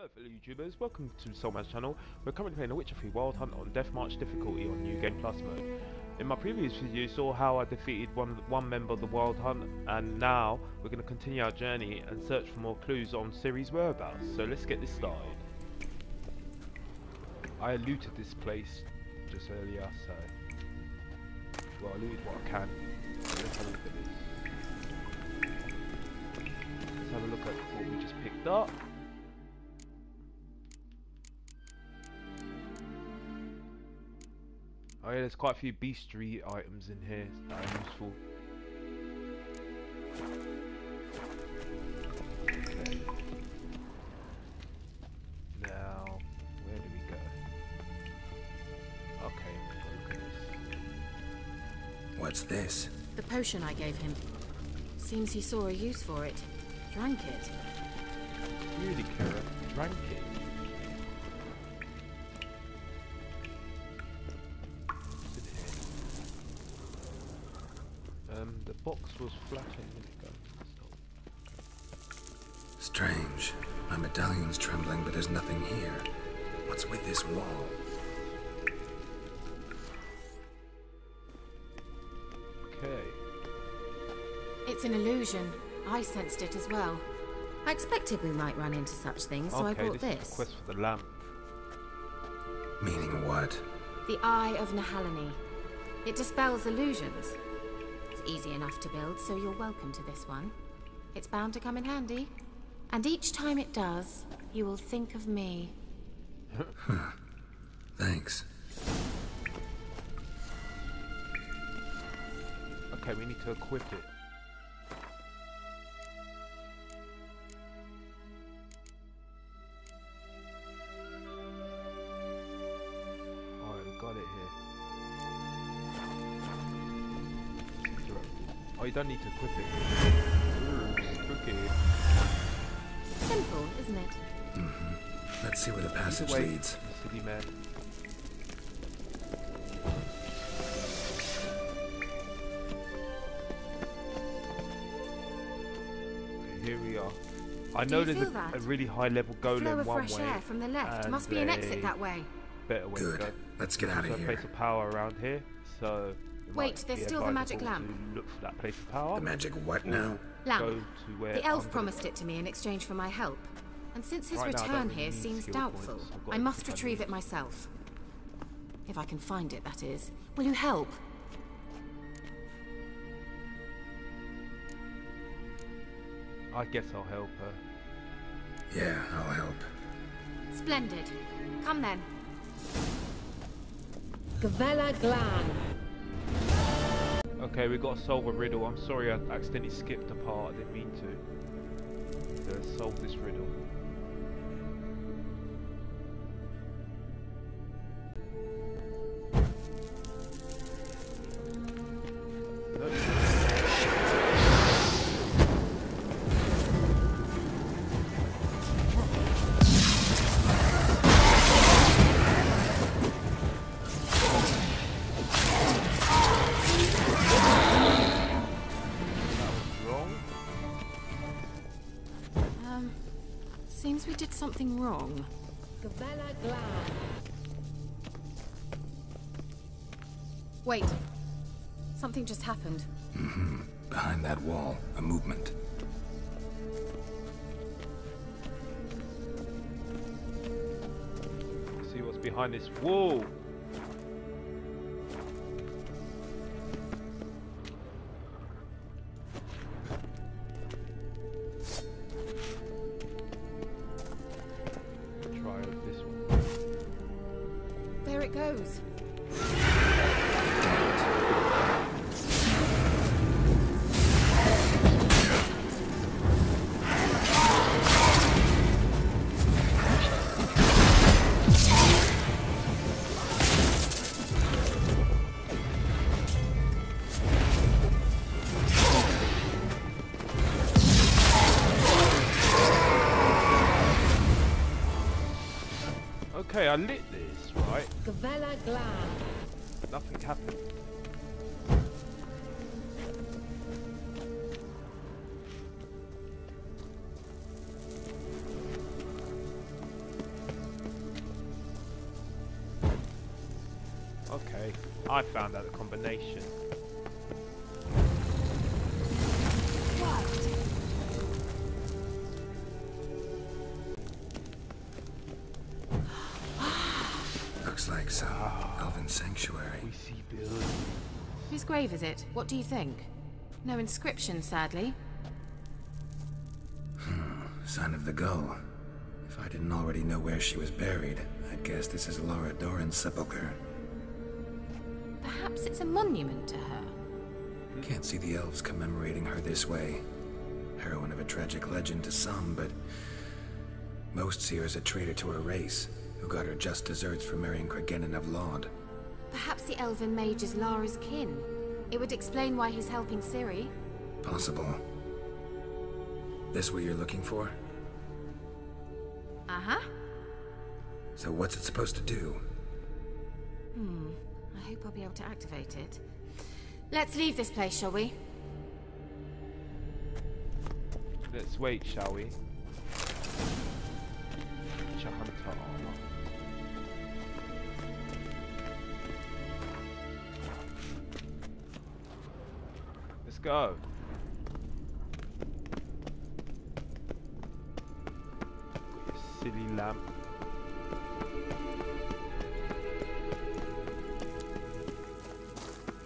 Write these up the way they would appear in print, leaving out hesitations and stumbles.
Hello fellow YouTubers, welcome to Solman's channel. We're currently playing The Witcher 3 Wild Hunt on Deathmarch difficulty on New Game Plus mode. In my previous video you saw how I defeated one member of the Wild Hunt, and now we're going to continue our journey and search for more clues on Ciri's whereabouts. So let's get this started. I looted this place just earlier, so... well, I looted what I can. So let's have a look at this. Let's have a look at what we just picked up. Oh yeah, there's quite a few bestiary items in here that are useful. Okay. Now, where do we go? Okay, look at this. What's this? The potion I gave him. Seems he saw a use for it. Drank it. Really, Kara? Drank it? The box was flat a minute ago. Strange. My medallion's trembling, but there's nothing here. What's with this wall? Okay. It's an illusion. I sensed it as well. I expected we might run into such things, so I brought this. Is the quest for the lamp. Meaning what? The Eye of Nahalani. It dispels illusions. It's easy enough to build, so you're welcome to this one. It's bound to come in handy. And each time it does, you will think of me. Thanks. Okay, we need to equip it. Alright, we got it here. Oh, you don't need to equip it. Ooh, spooky. Simple, isn't it? Mm-hmm. Let's see where the passage leads. City man. Okay, here we are. I know there's a really high level golem Flow of one fresh way. air from the left. Must be an exit that way. Better way to go. Let's get out of here. There's a place of power around here, so... Wait, there's still the magic lamp. Look for that place of power. The magic what now? Lamp. Go to where the elf promised it to me in exchange for my help. And since his return here seems doubtful, I must retrieve it myself. If I can find it, that is. Will you help? I guess I'll help her. Yeah, I'll help. Splendid. Come then. Gavella Glan. Okay, we got to solve a riddle. I'm sorry I accidentally skipped a part. I didn't mean to. Let's solve this riddle. Seems we did something wrong. Gavella Glan. Wait. Something just happened. Mm-hmm. Behind that wall, a movement. Let's see what's behind this wall. There it goes. Okay, I lit this, right? Gavella Glan. Nothing happened. Okay, I found out the combination. Looks like some elven sanctuary. We see buildings. Whose grave is it? What do you think? No inscription, sadly. Sign of the gull. If I didn't already know where she was buried, I'd guess this is Laura Doran's sepulchre. Perhaps it's a monument to her. Can't see the elves commemorating her this way. Heroine of a tragic legend to some, but most see her as a traitor to her race, who got her just desserts for marrying Cregennan of Laud. Perhaps the elven mage is Lara's kin. It would explain why he's helping Ciri. Possible. This what you're looking for? Uh-huh. So what's it supposed to do? I hope I'll be able to activate it. Let's leave this place, shall we? Let's wait, shall we? Chahantar. Let's go. Got your silly lamp.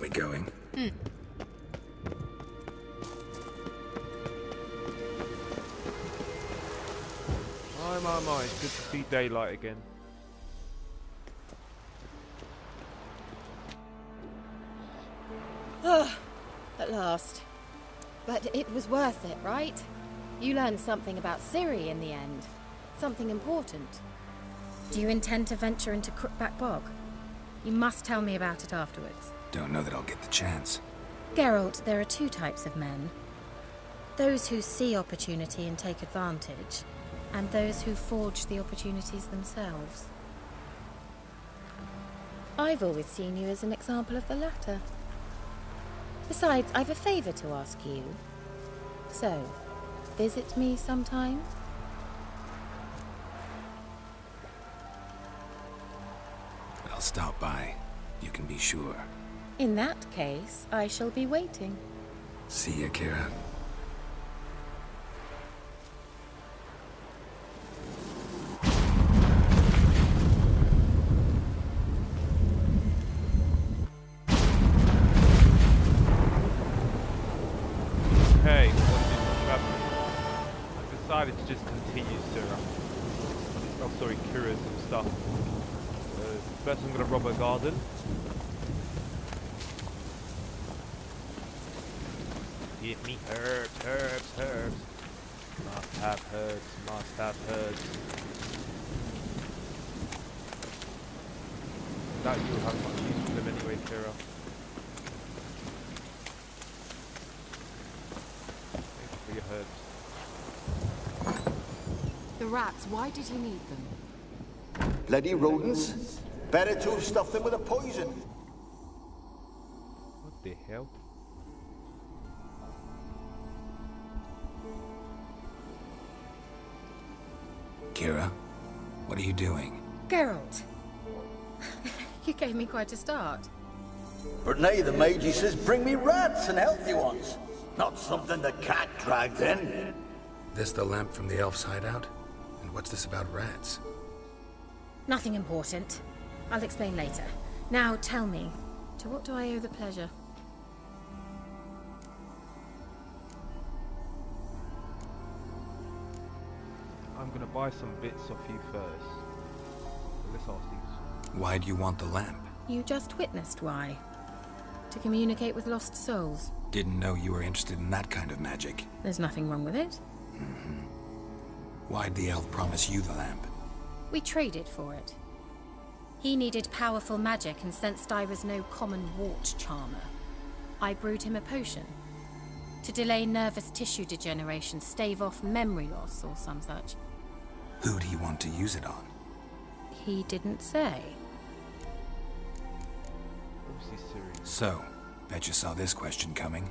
We going? My, it's good to see daylight again. At last. But it was worth it, right? You learned something about Ciri in the end. Something important. Do you intend to venture into Crookback Bog? You must tell me about it afterwards. Don't know that I'll get the chance. Geralt, there are two types of men. Those who see opportunity and take advantage, and those who forge the opportunities themselves. I've always seen you as an example of the latter. Besides, I've a favor to ask you. So, visit me sometime? I'll stop by. You can be sure. In that case, I shall be waiting. See ya, Kira. Hey, what is this traveling? I've decided to just continue Ciri. Oh, sorry, Kira's and stuff. First I'm gonna rob a garden. Give me herbs, herbs, herbs. Must have herbs, must have herbs. That you'll have much use for them anyway, Kira. Thank you for your herbs. The rats, why did you need them? Bloody rodents. Better to have stuffed them with a poison. What the hell? Kira, what are you doing? Geralt! You gave me quite a start. But now the mage says bring me rats and healthy ones. Not something the cat dragged in. This the lamp from the elf's hideout? And what's this about rats? Nothing important. I'll explain later. Now tell me, to what do I owe the pleasure? I'm gonna buy some bits off you first. Let's ask these. Why do you want the lamp? You just witnessed why. To communicate with lost souls. Didn't know you were interested in that kind of magic. There's nothing wrong with it. Why'd the elf promise you the lamp? We traded for it. He needed powerful magic and sensed I was no common wart charmer. I brewed him a potion. To delay nervous tissue degeneration, stave off memory loss or some such. Who'd he want to use it on? He didn't say. Obviously Ciri. So, bet you saw this question coming.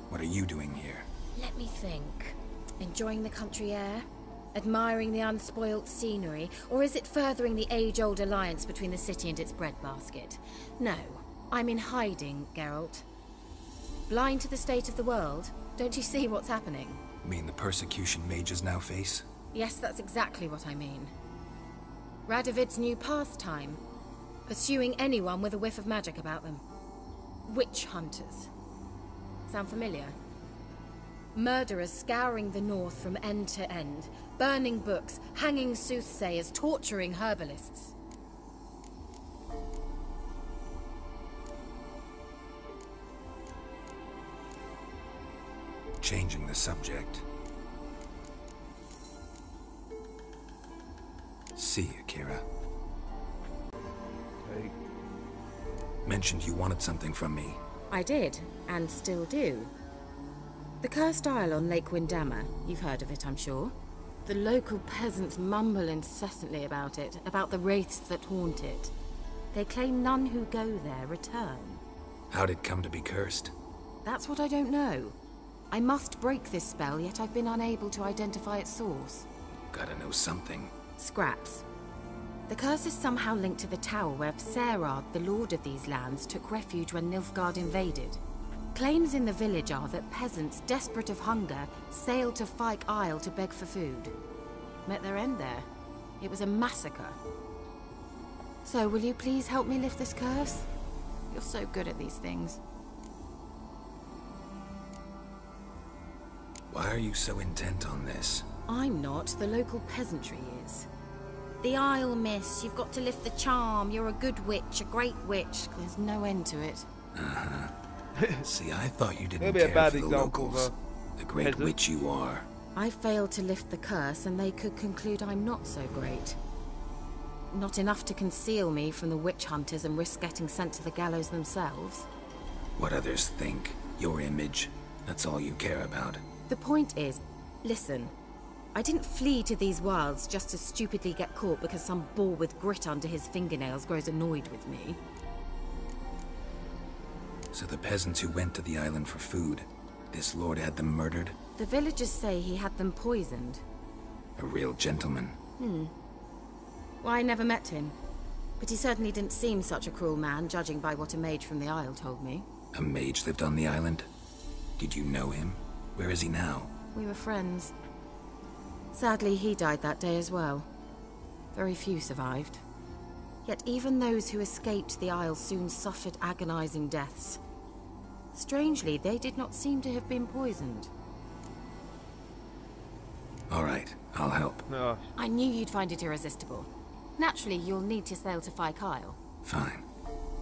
What are you doing here? Let me think. Enjoying the country air? Admiring the unspoilt scenery, or is it furthering the age-old alliance between the city and its breadbasket? No, I'm in hiding, Geralt. Blind to the state of the world? Don't you see what's happening? Mean the persecution mages now face? Yes, that's exactly what I mean. Radovid's new pastime. Pursuing anyone with a whiff of magic about them. Witch hunters. Sound familiar? Murderers scouring the north from end to end, burning books, hanging soothsayers, torturing herbalists. Changing the subject. See you, Kira. Hey. Mentioned you wanted something from me. I did, and still do. The Cursed Isle on Lake Windammer. You've heard of it, I'm sure. The local peasants mumble incessantly about it, about the wraiths that haunt it. They claim none who go there return. How'd it come to be cursed? That's what I don't know. I must break this spell, yet I've been unable to identify its source. Gotta know something. Scraps. The curse is somehow linked to the tower where Serad, the lord of these lands, took refuge when Nilfgaard invaded. Claims in the village are that peasants, desperate of hunger, sailed to Fyke Isle to beg for food. Met their end there. It was a massacre. So, will you please help me lift this curse? You're so good at these things. Why are you so intent on this? I'm not. The local peasantry is. The Isle, miss. You've got to lift the charm. You're a good witch, a great witch. There's no end to it. Uh-huh. See, I thought you didn't It'll be a care bad for the example locals. of The great peasant. witch you are. I failed to lift the curse, and they could conclude I'm not so great. Not enough to conceal me from the witch hunters and risk getting sent to the gallows themselves. What others think, your image, that's all you care about. The point is, listen, I didn't flee to these wilds just to stupidly get caught because some boar with grit under his fingernails grows annoyed with me. So the peasants who went to the island for food, this lord had them murdered? The villagers say he had them poisoned. A real gentleman. Well, I never met him. But he certainly didn't seem such a cruel man, judging by what a mage from the Isle told me. A mage lived on the island? Did you know him? Where is he now? We were friends. Sadly, he died that day as well. Very few survived. Yet even those who escaped the Isle soon suffered agonizing deaths. Strangely, they did not seem to have been poisoned. All right, I'll help. No. I knew you'd find it irresistible. Naturally, you'll need to sail to Fyke Isle. Fine.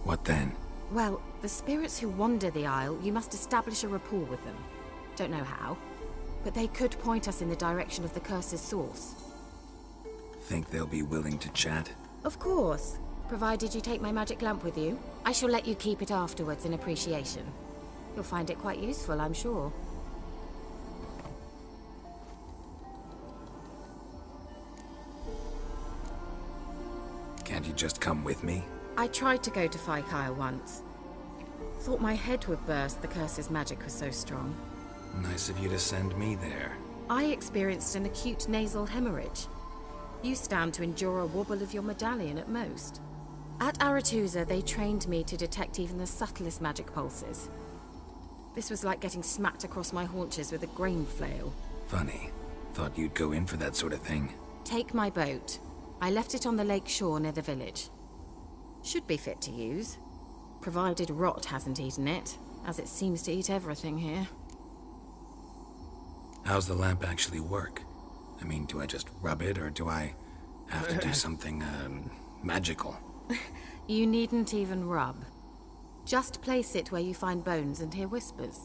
What then? Well, the spirits who wander the Isle, you must establish a rapport with them. Don't know how, but they could point us in the direction of the curse's source. Think they'll be willing to chat? Of course, provided you take my magic lamp with you. I shall let you keep it afterwards in appreciation. You'll find it quite useful, I'm sure. Can't you just come with me? I tried to go to Fyke Isle once. Thought my head would burst, the curse's magic was so strong. Nice of you to send me there. I experienced an acute nasal hemorrhage. You stand to endure a wobble of your medallion at most. At Aretusa, they trained me to detect even the subtlest magic pulses. This was like getting smacked across my haunches with a grain flail. Funny. Thought you'd go in for that sort of thing. Take my boat. I left it on the lake shore near the village. Should be fit to use, provided rot hasn't eaten it, as it seems to eat everything here. How's the lamp actually work? I mean, do I just rub it, or do I have to do something, magical? You needn't even rub. Just place it where you find bones and hear whispers.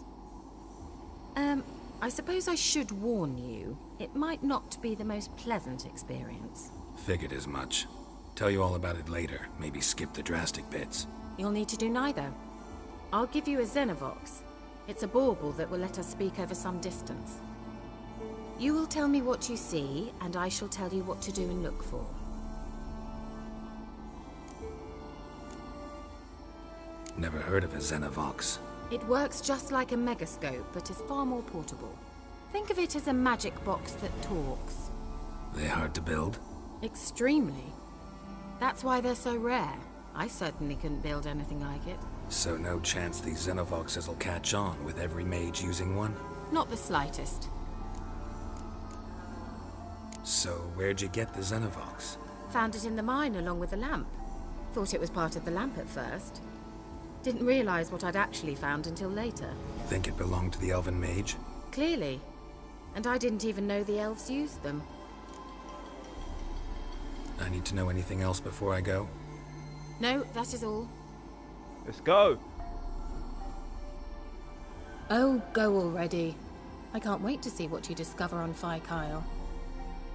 I suppose I should warn you, it might not be the most pleasant experience. Figured as much. Tell you all about it later, maybe skip the drastic bits. You'll need to do neither. I'll give you a Xenovox. It's a bauble that will let us speak over some distance. You will tell me what you see, and I shall tell you what to do and look for. Never heard of a Xenovox. It works just like a megascope, but is far more portable. Think of it as a magic box that talks. They hard to build? Extremely. That's why they're so rare. I certainly couldn't build anything like it. So no chance these Xenovoxes will catch on with every mage using one? Not the slightest. So where'd you get the Xenovox? Found it in the mine along with the lamp. Thought it was part of the lamp at first. Didn't realize what I'd actually found until later. Think it belonged to the Elven Mage? Clearly. And I didn't even know the elves used them. I need to know anything else before I go? No, that is all. Let's go! Oh, go already. I can't wait to see what you discover on Kyle.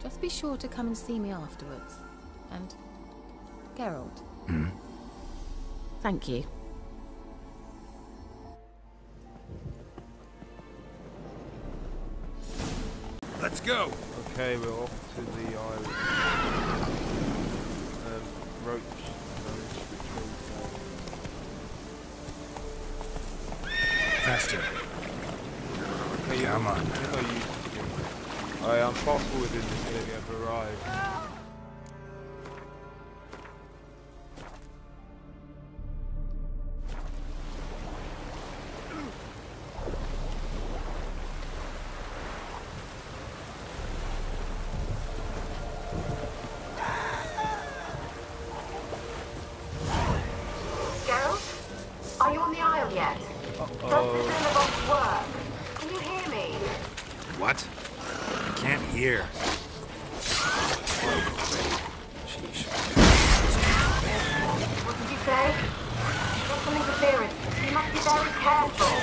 Just be sure to come and see me afterwards. And... Geralt. Thank you. Let's go! Okay, we're off to the island. Roach. Faster. Okay, Come on. I'm fast forwarding this area of arrive. Geralt? Are you on the Isle yet? Does the Xenovox work? Can you hear me? What? I can't hear. Sheesh. What did you say? There's some interference. You must be very careful.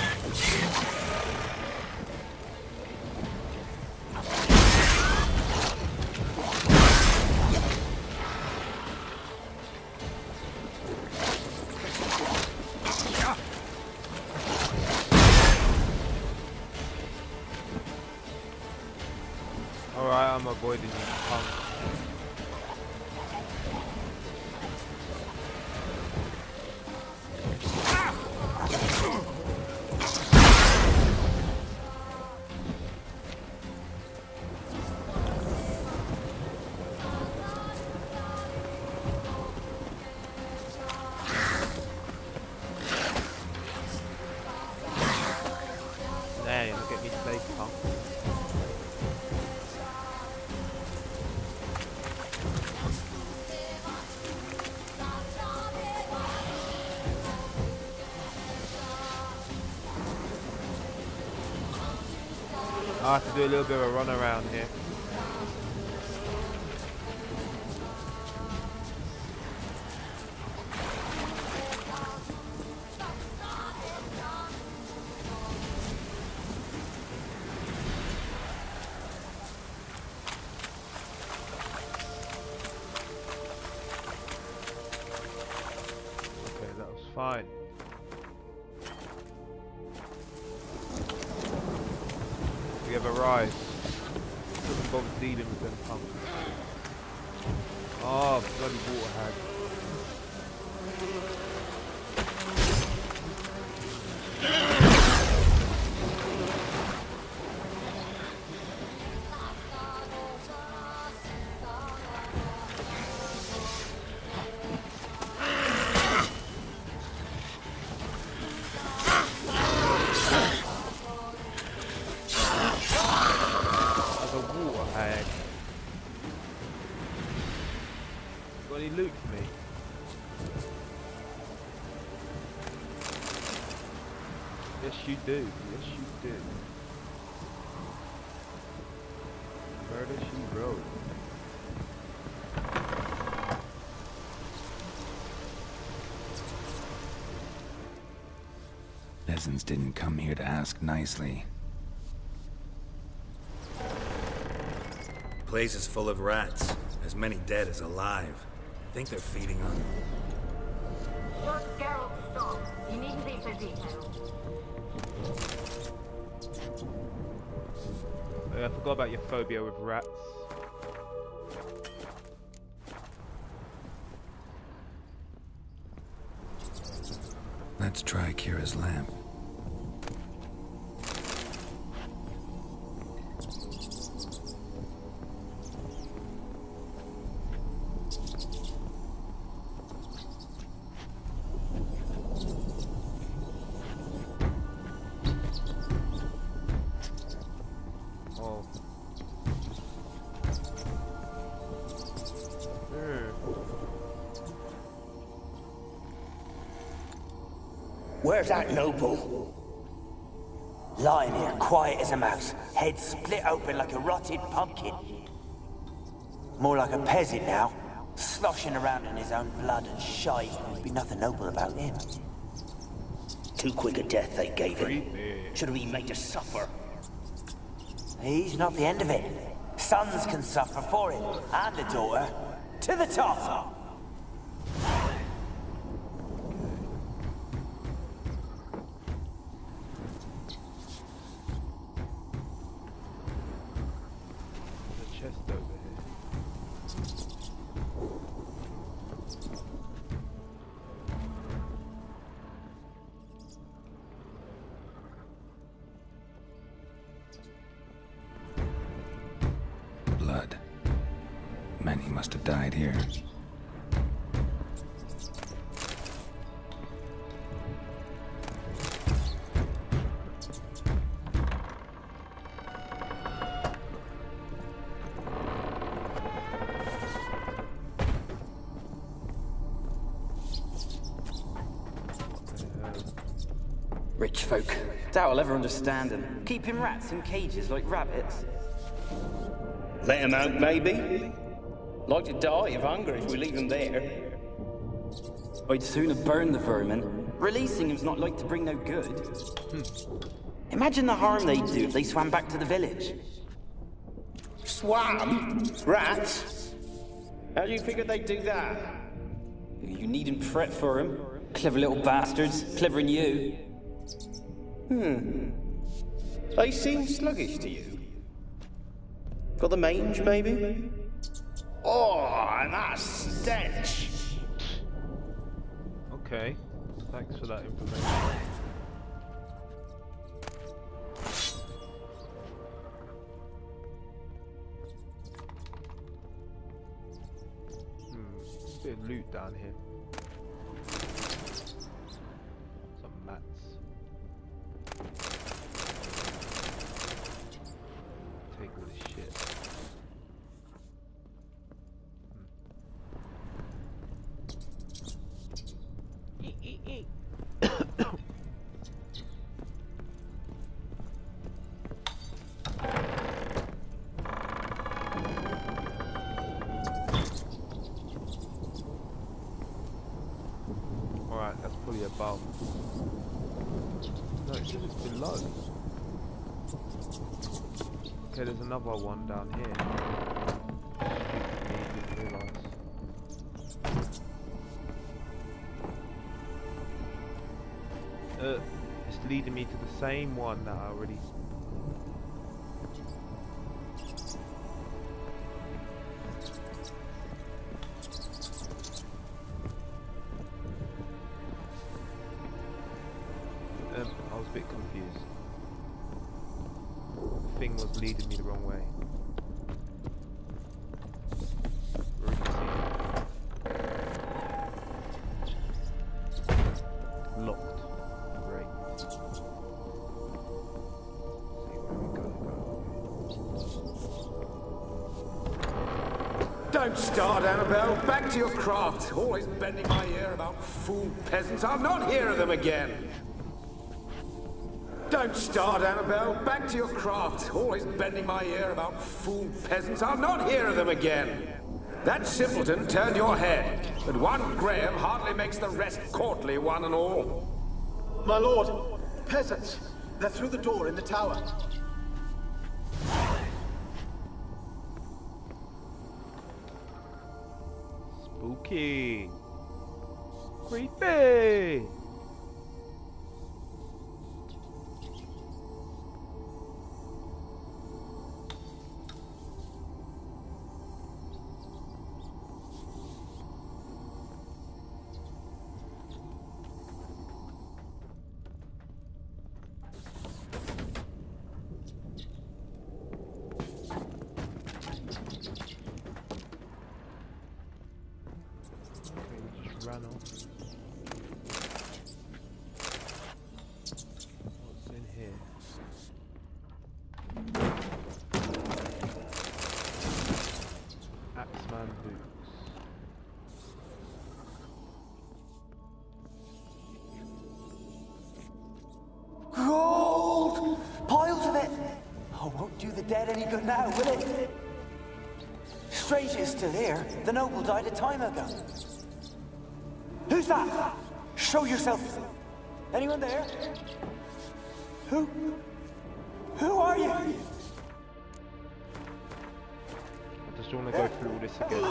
Alright, I'm avoiding you, punk. There, look at me safe, punk. I have to do a little bit of a run around here. Okay, that was fine. We have arrived. Couldn't bother dealing with them punks. Oh, bloody water hag. Got any loot for me? Yes you do, yes you do. Murder she wrote. Peasants didn't come here to ask nicely. Place is full of rats. As many dead as alive. Think they're feeding on them. Just Geralt, stop. You needn't be so detailed. I forgot about your phobia with rats. Let's try Kira's lamp. Oh. Where's that noble? Lying here, quiet as a mouse, head split open like a rotted pumpkin. More like a peasant now, sloshing around in his own blood and shite. There'd be nothing noble about him. Too quick a death they gave him. Should have been made to suffer. He's not the end of it. Sons can suffer for him, and the daughter. To the top! Chest over here. Blood. Many must have died here. Rich folk. Doubt I'll ever understand them. Keeping rats in cages like rabbits. Let him out, maybe? Like to die of hunger if we leave him there. I'd sooner burn the vermin. Releasing him's not like to bring no good. Imagine the harm they'd do if they swam back to the village. Swam? Rats? How do you figure they'd do that? You needn't fret for 'em. Clever little bastards. Clever'n you. They seem sluggish to you. Got the mange, maybe? Oh, and that stench! Okay, thanks for that information. Bit of loot down here. Some mats. Take all this shit. Alright, that's probably above. No, it says it's below. Okay, there's another one down here. Didn't realise. It's leading me to the same one that I already. I was a bit confused. The thing was leading me the wrong way. Locked. Great. See where we go. Don't start, Annabelle. Back to your craft. Always bending my ear about fool peasants. I'll not hear of them again. Don't start, Annabelle. Back to your craft. Always bending my ear about fool peasants. I'll not hear of them again. That simpleton turned your head, but one Graham hardly makes the rest courtly, one and all. My lord, peasants. They're through the door in the tower. Spooky. Creepy. ran off. What's in here? Axeman boots. Gold! Piles of it! Oh, won't do the dead any good now, will it? Strange it's still here. The noble died a time ago. Who's that? Show yourself. Anyone there? Who are you? I just want to go through all this again.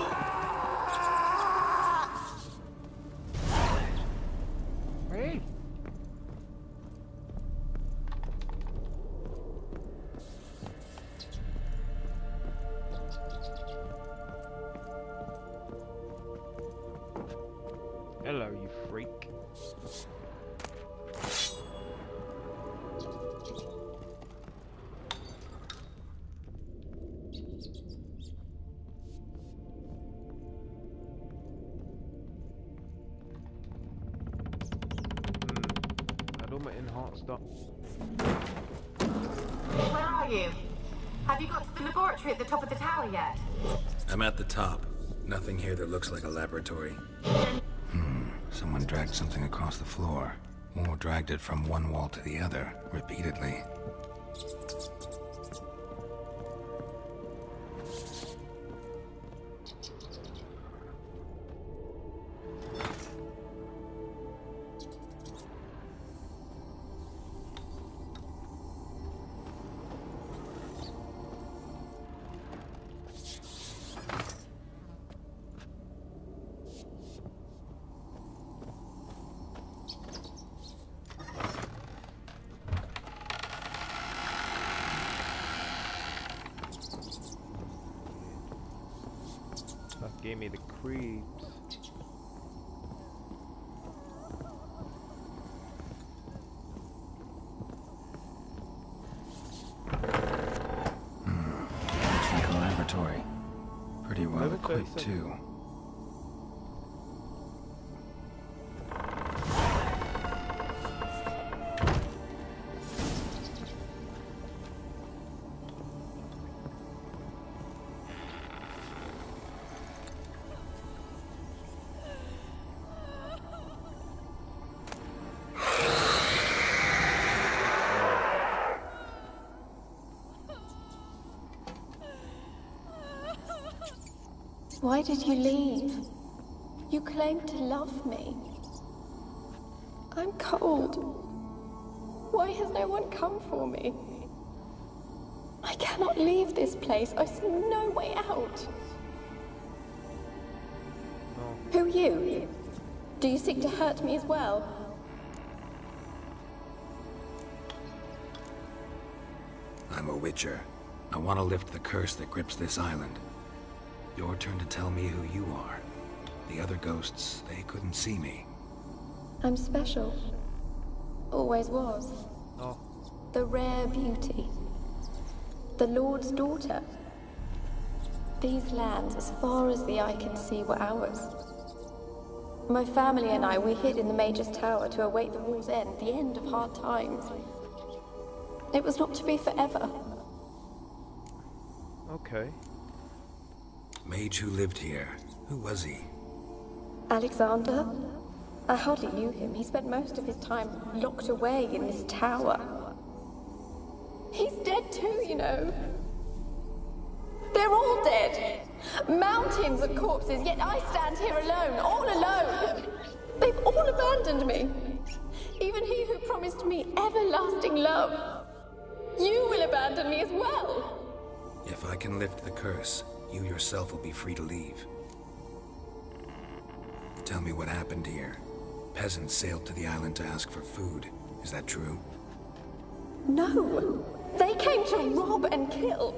Hey! Hello, you freak. Had all my in-heart stuff. Where are you? Have you got to the laboratory at the top of the tower yet? I'm at the top. Nothing here that looks like a laboratory. Someone dragged something across the floor. Or dragged it from one wall to the other, repeatedly. That gave me the creeps. Looks like a laboratory. Pretty well Level equipped, 37. too. Why did you leave? You claimed to love me. I'm cold. Why has no one come for me? I cannot leave this place. I see no way out. No. Who are you? Do you seek to hurt me as well? I'm a witcher. I want to lift the curse that grips this island. Your turn to tell me who you are. The other ghosts, they couldn't see me. I'm special. Always was. Oh. The rare beauty. The Lord's daughter. These lands, as far as the eye can see, were ours. My family and I, we hid in the Mage's Tower to await the war's end, the end of hard times. It was not to be forever. Okay. Mage who lived here. Who was he? Alexander? I hardly knew him. He spent most of his time locked away in this tower. He's dead too, you know. They're all dead. Mountains of corpses, yet I stand here alone, all alone. They've all abandoned me. Even he who promised me everlasting love. You will abandon me as well. If I can lift the curse, you yourself will be free to leave. Tell me what happened here. Peasants sailed to the island to ask for food. Is that true? No. They came to rob and kill.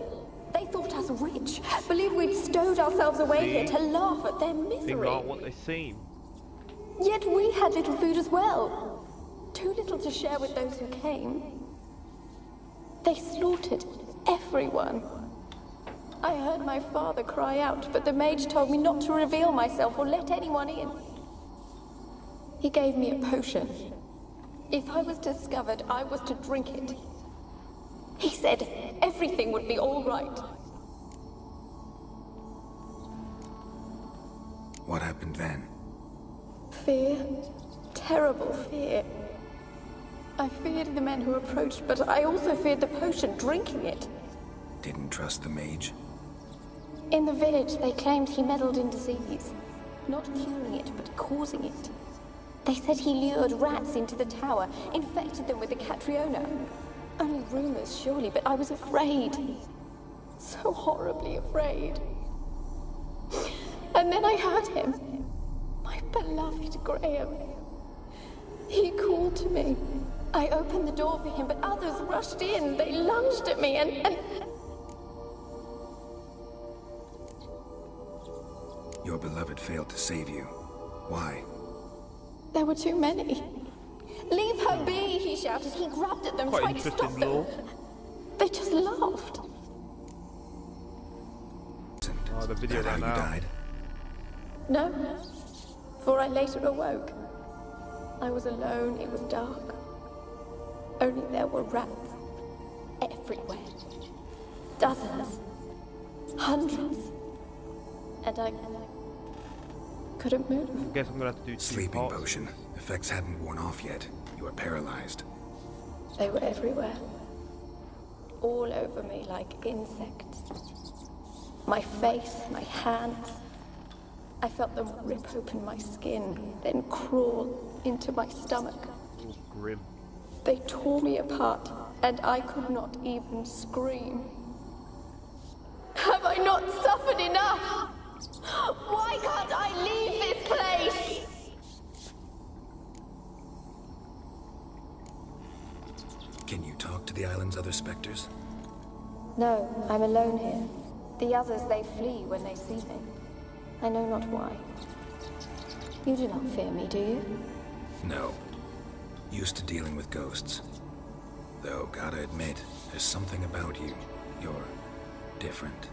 They thought us rich, believed we'd stowed ourselves away here to laugh at their They misery. aren't what they seem. Yet we had little food as well. Too little to share with those who came. They slaughtered everyone. I heard my father cry out, but the mage told me not to reveal myself or let anyone in. He gave me a potion. If I was discovered, I was to drink it. He said everything would be all right. What happened then? Fear. Terrible fear. I feared the men who approached, but I also feared the potion, drinking it. Didn't trust the mage? In the village, they claimed he meddled in disease. Not curing it, but causing it. They said he lured rats into the tower, infected them with the Catriona. Only rumors, surely, but I was afraid. So horribly afraid. And then I heard him. My beloved Graham. He called to me. I opened the door for him, but others rushed in. They lunged at me and... Your beloved failed to save you. Why? There were too many. Leave her be, he shouted. He grabbed at them, Quite tried to stop them. law. They just laughed. Oh, the video That how ran you out. died? No, for I later awoke. I was alone, it was dark. Only there were rats. Everywhere. Dozens. Hundreds. And I couldn't move. I guess I'm gonna have to do 2 Sleeping parts. potion. Effects hadn't worn off yet. You were paralyzed. They were everywhere. All over me like insects. My face, my hands. I felt them rip open my skin, then crawl into my stomach. Oh, grim. They tore me apart, and I could not even scream. Have I not suffered enough? Why can't I leave this place? Can you talk to the island's other specters? No, I'm alone here. The others, they flee when they see me. I know not why. You do not fear me, do you? No. Used to dealing with ghosts. Though, gotta admit, there's something about you. You're different.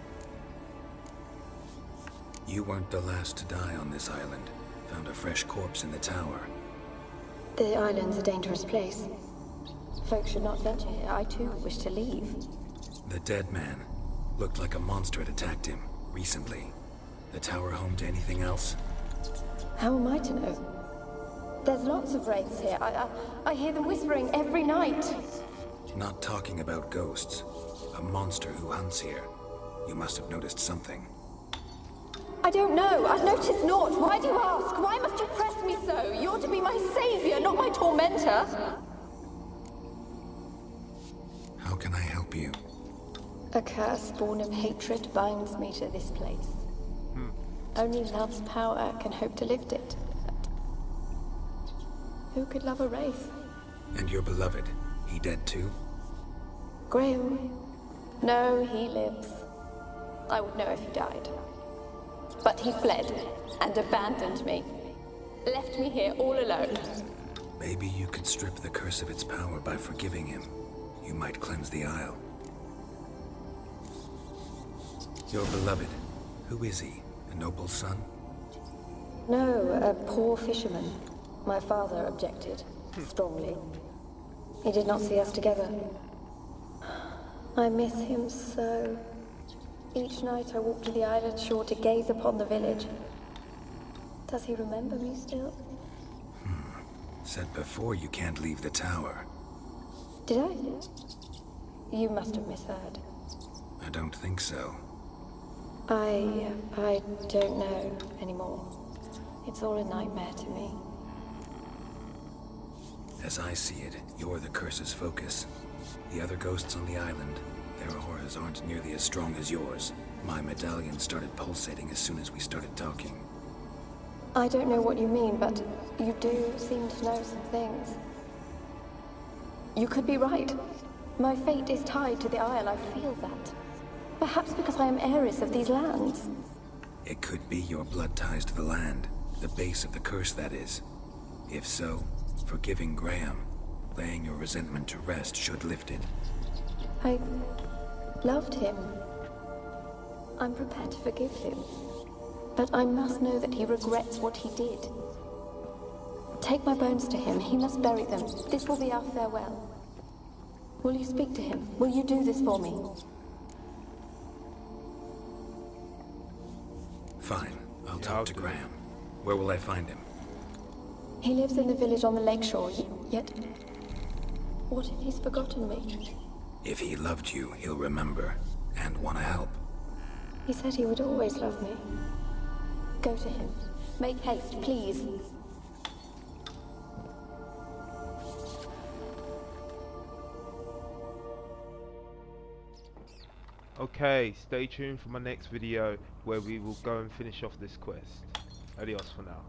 You weren't the last to die on this island. Found a fresh corpse in the tower. The island's a dangerous place. Folks should not venture here. I too wish to leave. The dead man. Looked like a monster had attacked him, recently. The tower home to anything else? How am I to know? There's lots of wraiths here. I hear them whispering every night. Not talking about ghosts. A monster who hunts here. You must have noticed something. I don't know. I've noticed naught. Why do you ask? Why must you press me so? You're to be my savior, not my tormentor. How can I help you? A curse born of hatred binds me to this place. Only love's power can hope to lift it. But who could love a wraith? And your beloved, he dead too? Graham? No, he lives. I would know if he died. But he fled and abandoned me. Left me here all alone. Maybe you could strip the curse of its power by forgiving him. You might cleanse the Isle. Your beloved, who is he? A noble son? No, a poor fisherman. My father objected, strongly. He did not see us together. I miss him so. Each night I walk to the island shore to gaze upon the village. Does he remember me still? Said before you can't leave the tower. Did I? You must have misheard. I don't think so. I don't know anymore. It's all a nightmare to me. As I see it, you're the curse's focus. The other ghosts on the island, their auras aren't nearly as strong as yours. My medallion started pulsating as soon as we started talking. I don't know what you mean, but you do seem to know some things. You could be right. My fate is tied to the Isle, I feel that. Perhaps because I am heiress of these lands. It could be your blood ties to the land. The base of the curse, that is. If so, forgiving Graham, laying your resentment to rest should lift it. I loved him. I'm prepared to forgive him. But I must know that he regrets what he did. Take my bones to him. He must bury them. This will be our farewell. Will you speak to him? Will you do this for me? Fine. I'll talk to Graham. Where will I find him? He lives in the village on the lakeshore, yet... What if he's forgotten me? If he loved you, he'll remember, and want to help. He said he would always love me. Go to him. Make haste, please. Okay, stay tuned for my next video where we will go and finish off this quest. Adios for now.